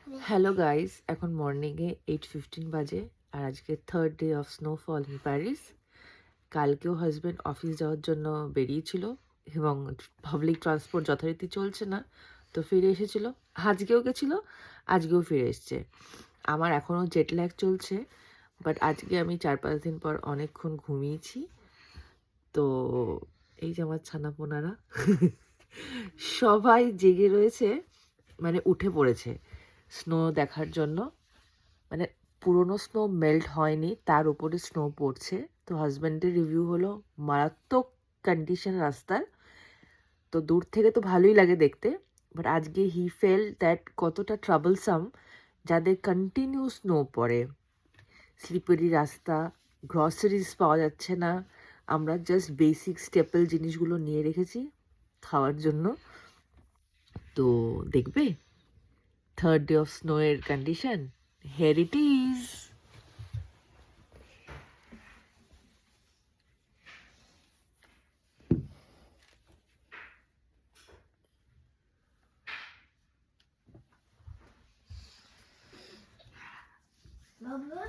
Hello guys, এখন মর্নিংয়ে 8:15 বাজে আর আজকে third day of snowfall in Paris. কালকেও হাজব্যান্ড অফিস যাওয়ার জন্য বেরিয়েছিল এবং পাবলিক ট্রান্সপোর্ট যথারীতি চলছে না, তো ফিরে এসেছিল। আজকেও গেছিল, আজকেও ফিরে এসছে। আমার এখনও জেট ল্যাগ চলছে, বাট আজকে আমি 4-5 দিন পর অনেকক্ষণ ঘুমিয়েছি। তো এই যে আমার ছানাপোনারা সবাই জেগে রয়েছে, মানে উঠে পড়েছে স্নো দেখার জন্য। মানে পুরোনো স্নো মেল্ট হয়নি, তার উপরে স্নো পড়ছে। তো হাজব্যান্ডের রিভিউ হলো মারাত্মক কন্ডিশন রাস্তার। তো দূর থেকে তো ভালোই লাগে দেখতে, বাট আজকে হি ফেল দ্যাট কতটা ট্রাবলসাম যাদের কন্টিনিউ স্নো পড়ে। স্লিপারি রাস্তা, গ্রসারিজ পাওয়া যাচ্ছে না। আমরা জাস্ট বেসিক স্টেপল জিনিসগুলো নিয়ে রেখেছি খাওয়ার জন্য। তো দেখবে থার্ড ডে অফ স্নো এর condition, here it is. Baba,